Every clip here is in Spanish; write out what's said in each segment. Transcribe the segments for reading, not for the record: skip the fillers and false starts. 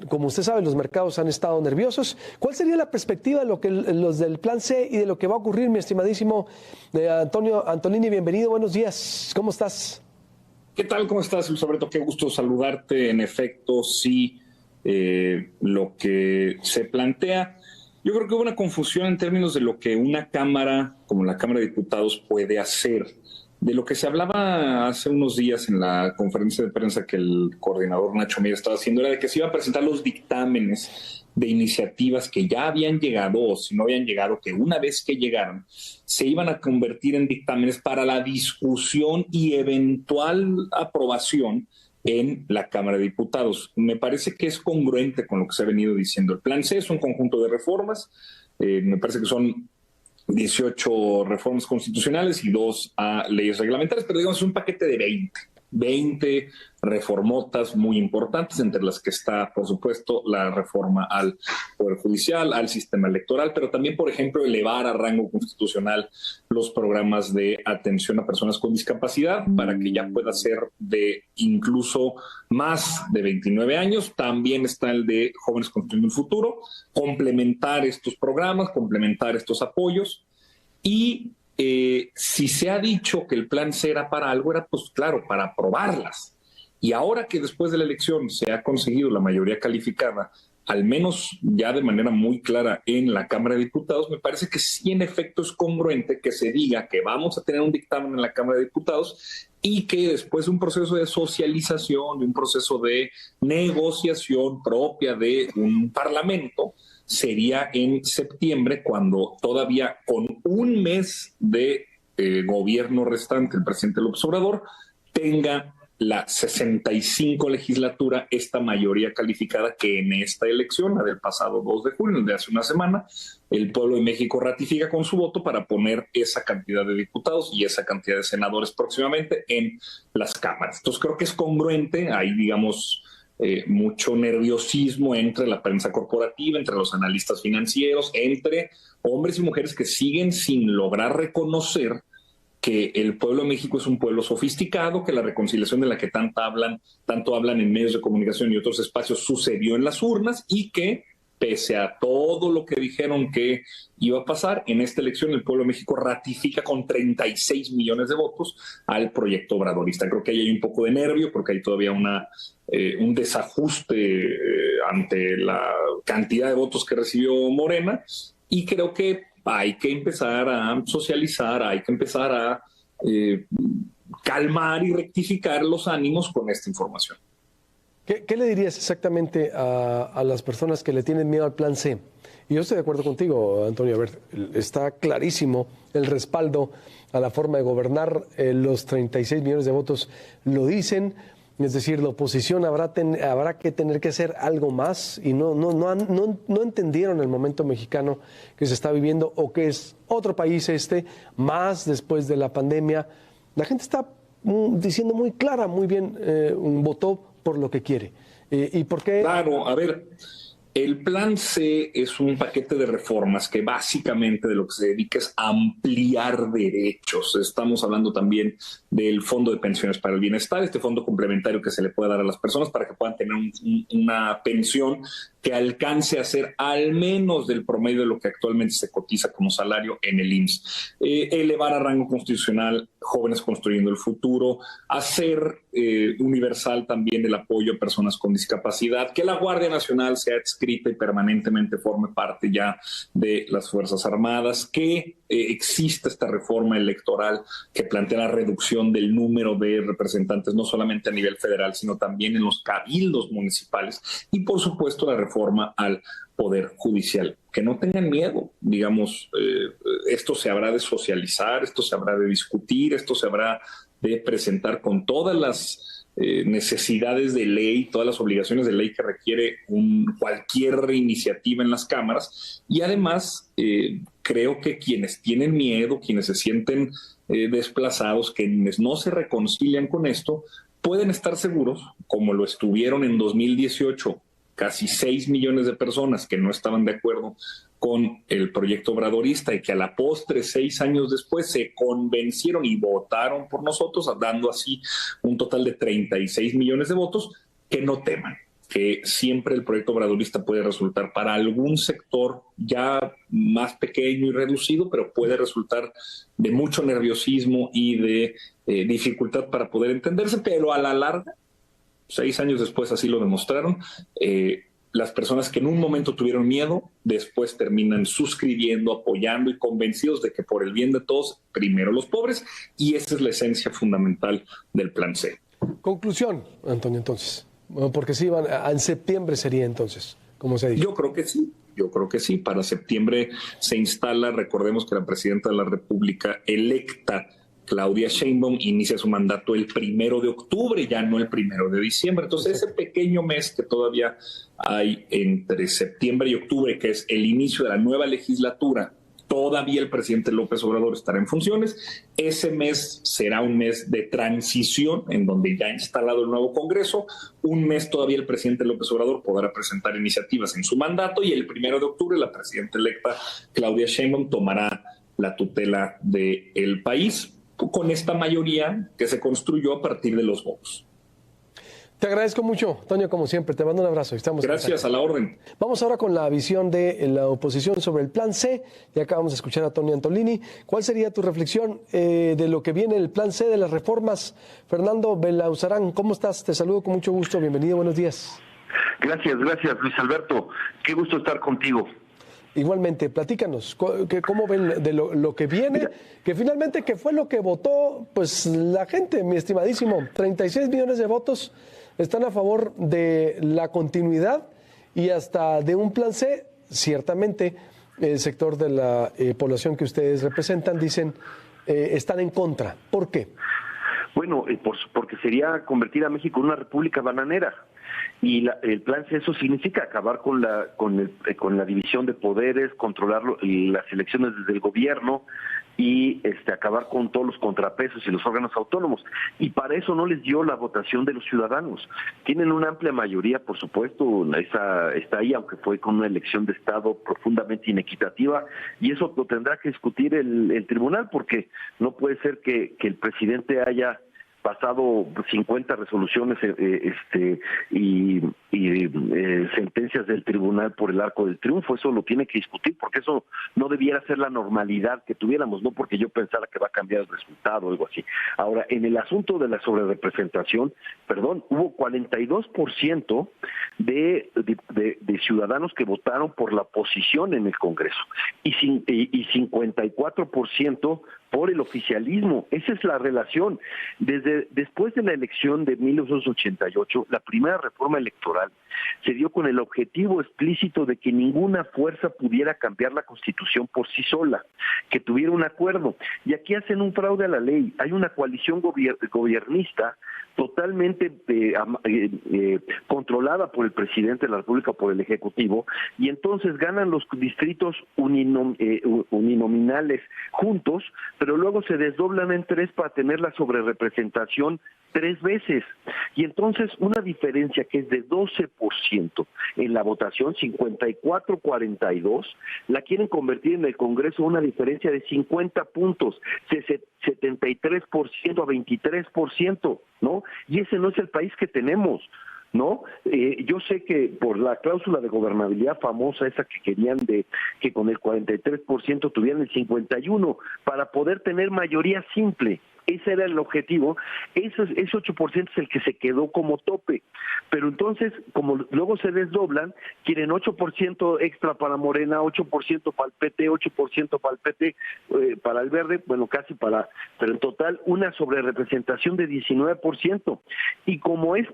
como usted sabe, los mercados han estado nerviosos. ¿Cuál sería la perspectiva de lo que los del Plan C y de lo que va a ocurrir, mi estimadísimo Antonio Antolini? Bienvenido, buenos días. ¿Cómo estás? ¿Qué tal? ¿Cómo estás, Luis Alberto? Qué gusto saludarte. En efecto, sí, lo que se plantea, yo creo que hubo una confusión en términos de lo que una Cámara, como la Cámara de Diputados, puede hacer. De lo que se hablaba hace unos días en la conferencia de prensa que el coordinador Nacho Mier estaba haciendo, era de que se iban a presentar los dictámenes de iniciativas que ya habían llegado, o si no habían llegado, que una vez que llegaron, se iban a convertir en dictámenes para la discusión y eventual aprobación en la Cámara de Diputados. Me parece que es congruente con lo que se ha venido diciendo. El Plan C es un conjunto de reformas, me parece que son 18 reformas constitucionales y 2 a leyes reglamentarias, pero digamos es un paquete de 20 reformotas muy importantes, entre las que está, por supuesto, la reforma al Poder Judicial, al sistema electoral, pero también, por ejemplo, elevar a rango constitucional los programas de atención a personas con discapacidad para que ya pueda ser de incluso más de 29 años. También está el de Jóvenes Construyendo el Futuro, complementar estos programas, complementar estos apoyos. Y si se ha dicho que el Plan C era para algo, era pues claro, para aprobarlas. Y ahora que después de la elección se ha conseguido la mayoría calificada, al menos ya de manera muy clara en la Cámara de Diputados, me parece que sí en efecto es congruente que se diga que vamos a tener un dictamen en la Cámara de Diputados y que después de un proceso de socialización, de un proceso de negociación propia de un parlamento, sería en septiembre, cuando todavía con un mes de gobierno restante el presidente López Obrador tenga la 65 legislatura esta mayoría calificada que en esta elección, la del pasado 2 de junio, de hace una semana, el pueblo de México ratifica con su voto para poner esa cantidad de diputados y esa cantidad de senadores próximamente en las cámaras. Entonces creo que es congruente, hay digamos mucho nerviosismo entre la prensa corporativa, entre los analistas financieros, entre hombres y mujeres que siguen sin lograr reconocer que el pueblo de México es un pueblo sofisticado, que la reconciliación de la que tanto hablan en medios de comunicación y otros espacios sucedió en las urnas y que, pese a todo lo que dijeron que iba a pasar, en esta elección el pueblo de México ratifica con 36 millones de votos al proyecto obradorista. Creo que ahí hay un poco de nervio, porque hay todavía un desajuste ante la cantidad de votos que recibió Morena, y creo que hay que empezar a socializar, hay que empezar a calmar y rectificar los ánimos con esta información. ¿Qué le dirías exactamente a las personas que le tienen miedo al Plan C? Y yo estoy de acuerdo contigo, Antonio. A ver, está clarísimo el respaldo a la forma de gobernar. Los 36 millones de votos lo dicen. Es decir, la oposición habrá que tener que hacer algo más, y no entendieron el momento mexicano que se está viviendo, o que es otro país más después de la pandemia. La gente está diciendo muy clara, muy bien, votó por lo que quiere. ¿Y por qué? Claro, a ver, el Plan C es un paquete de reformas que básicamente de lo que se dedica es a ampliar derechos. Estamos hablando también del Fondo de Pensiones para el Bienestar, este fondo complementario que se le puede dar a las personas para que puedan tener una pensión que alcance a ser al menos del promedio de lo que actualmente se cotiza como salario en el IMSS. Elevar a rango constitucional Jóvenes Construyendo el Futuro, hacer universal también el apoyo a personas con discapacidad, que la Guardia Nacional sea adscrita y permanentemente forme parte ya de las Fuerzas Armadas, que exista esta reforma electoral que plantea la reducción del número de representantes, no solamente a nivel federal, sino también en los cabildos municipales, y por supuesto la reforma al Poder Judicial. Que no tengan miedo, digamos, esto se habrá de socializar, esto se habrá de discutir, esto se habrá de presentar con todas las necesidades de ley, todas las obligaciones de ley que requiere cualquier iniciativa en las cámaras. Y además, creo que quienes tienen miedo, quienes se sienten desplazados, quienes no se reconcilian con esto, pueden estar seguros, como lo estuvieron en 2018, casi 6 millones de personas que no estaban de acuerdo con el proyecto obradorista, y que a la postre, 6 años después, se convencieron y votaron por nosotros, dando así un total de 36 millones de votos, que no teman, que siempre el proyecto obradorista puede resultar para algún sector ya más pequeño y reducido, pero puede resultar de mucho nerviosismo y de dificultad para poder entenderse, pero a la larga, 6 años después así lo demostraron, las personas que en un momento tuvieron miedo, después terminan suscribiendo, apoyando y convencidos de que por el bien de todos, primero los pobres, y esa es la esencia fundamental del Plan C. Conclusión, Antonio, entonces. Porque sí, en septiembre sería entonces, como se ha dicho. Yo creo que sí. Para septiembre se instala, recordemos que la presidenta de la República electa, Claudia Sheinbaum, inicia su mandato el 1 de octubre, ya no el 1 de diciembre. Entonces, ese pequeño mes que todavía hay entre septiembre y octubre, que es el inicio de la nueva legislatura, todavía el presidente López Obrador estará en funciones. Ese mes será un mes de transición en donde ya ha instalado el nuevo Congreso. Un mes todavía el presidente López Obrador podrá presentar iniciativas en su mandato y el 1 de octubre la presidenta electa Claudia Sheinbaum tomará la tutela del país con esta mayoría que se construyó a partir de los votos. Te agradezco mucho, Antonio, como siempre. Te mando un abrazo. Gracias, a la orden. Vamos ahora con la visión de la oposición sobre el Plan C. Ya acabamos de escuchar a Tony Antolini. ¿Cuál sería tu reflexión de lo que viene el Plan C de las reformas? Fernando Belauzarán, ¿cómo estás? Te saludo con mucho gusto. Bienvenido, buenos días. Gracias, Luis Alberto. Qué gusto estar contigo. Igualmente, platícanos, ¿cómo ven de lo que viene? Que finalmente, ¿qué fue lo que votó? Pues la gente, mi estimadísimo, 36 millones de votos están a favor de la continuidad y hasta de un Plan C. Ciertamente, el sector de la población que ustedes representan dicen están en contra. ¿Por qué? Bueno, porque sería convertir a México en una república bananera. Y el Plan C, eso significa acabar con la división de poderes, controlar las elecciones desde el gobierno y acabar con todos los contrapesos y los órganos autónomos. Y para eso no les dio la votación de los ciudadanos. Tienen una amplia mayoría, por supuesto, está ahí, aunque fue con una elección de Estado profundamente inequitativa, y eso lo tendrá que discutir el tribunal, porque no puede ser que el presidente haya pasado 50 resoluciones y sentencias del tribunal por el arco del triunfo. Eso lo tiene que discutir, porque eso no debiera ser la normalidad que tuviéramos, no porque yo pensara que va a cambiar el resultado o algo así. Ahora, en el asunto de la sobrerepresentación, hubo 42% de ciudadanos que votaron por la oposición en el Congreso y 54% por el oficialismo. Esa es la relación. Después de la elección de 1988, la primera reforma electoral se dio con el objetivo explícito de que ninguna fuerza pudiera cambiar la Constitución por sí sola, que tuviera un acuerdo. Y aquí hacen un fraude a la ley. Hay una coalición gobernista totalmente controlada por el presidente de la República, por el Ejecutivo, y entonces ganan los distritos uninominales juntos, pero luego se desdoblan en 3 para tener la sobrerepresentación 3 veces. Y entonces una diferencia que es de 12% en la votación, 54-42, la quieren convertir en el Congreso una diferencia de 50 puntos, 73% a 23%, ¿no? Y ese no es el país que tenemos, ¿no? Yo sé que por la cláusula de gobernabilidad famosa, esa que querían que con el 43% tuvieran el 51% para poder tener mayoría simple. Ese era el objetivo. Ese 8% es el que se quedó como tope. Pero entonces, como luego se desdoblan, quieren 8% extra para Morena, 8% para el PT, 8% para el PT, para el Verde, bueno, pero en total una sobrerepresentación de 19%. Y como es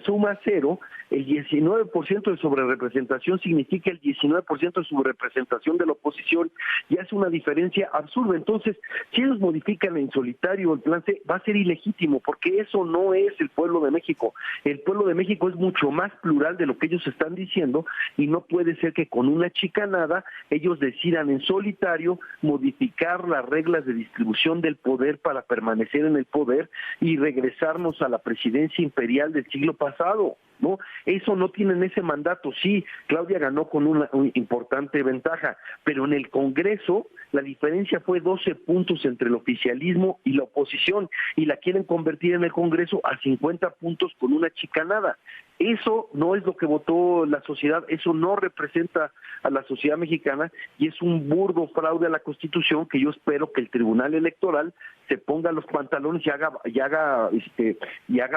suma cero, el 19% de sobrerepresentación significa el 19% de subrepresentación de la oposición, y hace una diferencia absurda. Entonces, si ellos modifican en solitario el Plan C, va a ser ilegítimo, porque eso no es el pueblo de México. El pueblo de México es mucho más plural de lo que ellos están diciendo, y no puede ser que con una chicanada ellos decidan en solitario modificar las reglas de distribución del poder para permanecer en el poder y regresarnos a la presidencia imperial del siglo pasado, ¿no? Eso no tienen ese mandato. Sí, Claudia ganó con una importante ventaja, pero en el Congreso la diferencia fue 12 puntos entre el oficialismo y la oposición, y la quieren convertir en el Congreso a 50 puntos con una chicanada. Eso no es lo que votó la sociedad, eso no representa a la sociedad mexicana y es un burdo fraude a la Constitución que yo espero que el Tribunal Electoral se ponga los pantalones y haga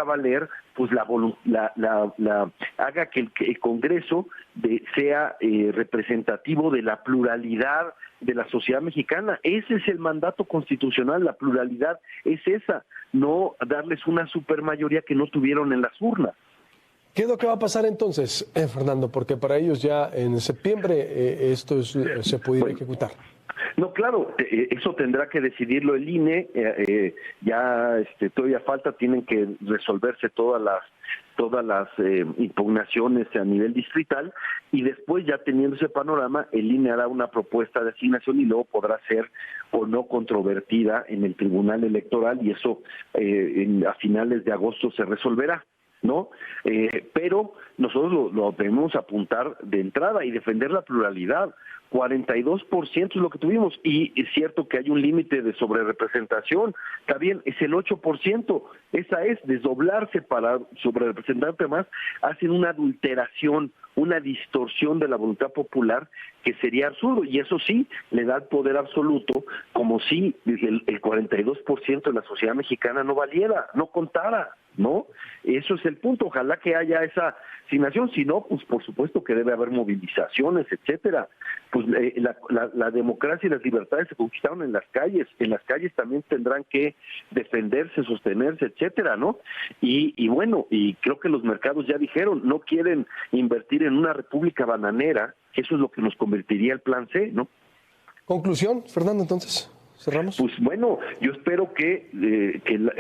valer, pues haga que el Congreso sea representativo de la pluralidad de la sociedad mexicana. Ese es el mandato constitucional, la pluralidad es esa, no darles una supermayoría que no tuvieron en las urnas. ¿Qué es lo que va a pasar entonces, Fernando? Porque para ellos ya en septiembre se pudiera ejecutar. No, claro, eso tendrá que decidirlo el INE, todavía falta, tienen que resolverse todas las impugnaciones a nivel distrital y después, ya teniendo ese panorama, el INE hará una propuesta de asignación y luego podrá ser o no controvertida en el Tribunal Electoral y eso a finales de agosto se resolverá, ¿no? Pero nosotros lo debemos apuntar de entrada y defender la pluralidad. 42% es lo que tuvimos y es cierto que hay un límite de sobrerepresentación, está bien, es el 8%, esa es desdoblarse para sobrerepresentarte más, hacen una adulteración, una distorsión de la voluntad popular que sería absurdo y eso sí, le da el poder absoluto como si el 42% de la sociedad mexicana no valiera, no contara, ¿no? Eso es el punto, ojalá que haya esa asignación, si no, pues por supuesto que debe haber movilizaciones, etcétera. Pues la democracia y las libertades se conquistaron en las calles también tendrán que defenderse, sostenerse, etcétera, ¿no? Y bueno, y creo que los mercados ya dijeron, no quieren invertir en una república bananera, eso es lo que nos convertiría el plan C, ¿no? Conclusión, Fernando, entonces. ¿Cerramos? Pues bueno, yo espero que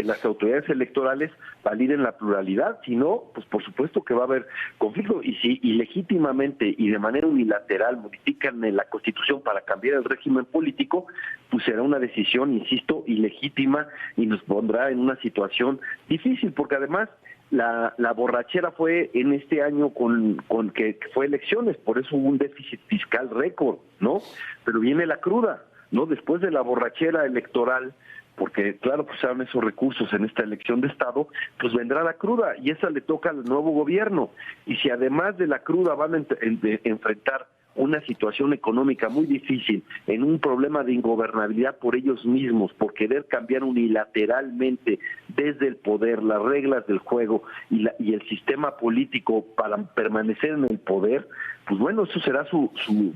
las autoridades electorales validen la pluralidad, si no, pues por supuesto que va a haber conflicto, y si ilegítimamente y de manera unilateral modifican la Constitución para cambiar el régimen político, pues será una decisión, insisto, ilegítima y nos pondrá en una situación difícil, porque además la borrachera fue en este año con que fue elecciones, por eso hubo un déficit fiscal récord, ¿no? Pero viene la cruda, ¿no? Después de la borrachera electoral, porque claro, pues eran esos recursos en esta elección de Estado, pues vendrá la cruda y esa le toca al nuevo gobierno. Y si además de la cruda van a enfrentar una situación económica muy difícil, en un problema de ingobernabilidad por ellos mismos, por querer cambiar unilateralmente desde el poder las reglas del juego y el sistema político para permanecer en el poder, pues bueno, eso será su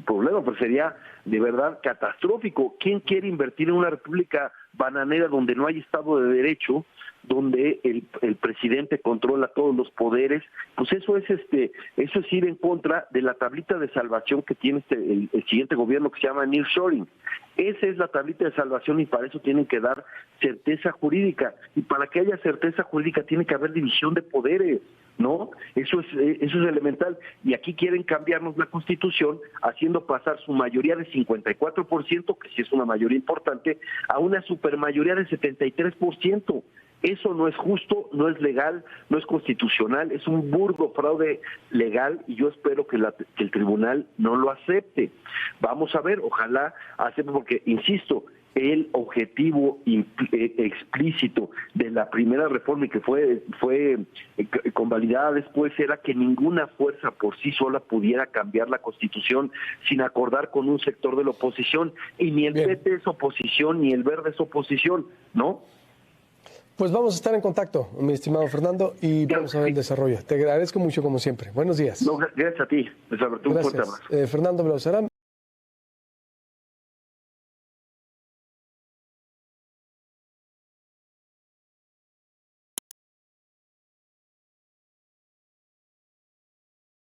problema, pero sería de verdad catastrófico. ¿Quién quiere invertir en una república bananera donde no hay Estado de Derecho, donde el presidente controla todos los poderes? Pues eso es ir en contra de la tablita de salvación que tiene el siguiente gobierno, que se llama nearshoring. Esa es la tablita de salvación y para eso tienen que dar certeza jurídica, y para que haya certeza jurídica tiene que haber división de poderes, ¿no? Eso es elemental, y aquí quieren cambiarnos la Constitución haciendo pasar su mayoría de 54%, que sí es una mayoría importante, a una supermayoría de 73%. Eso no es justo, no es legal, no es constitucional, es un burdo fraude legal y yo espero que el tribunal no lo acepte. Vamos a ver, ojalá acepte, porque, insisto, el objetivo explícito de la primera reforma y que fue convalidada después era que ninguna fuerza por sí sola pudiera cambiar la Constitución sin acordar con un sector de la oposición, y ni el PT es oposición ni el Verde es oposición, ¿no? Pues vamos a estar en contacto, mi estimado Fernando, y vamos a ver el desarrollo. Te agradezco mucho como siempre. Buenos días. No, gracias a ti. Un fuerte abrazo. Fernando Belauzarán.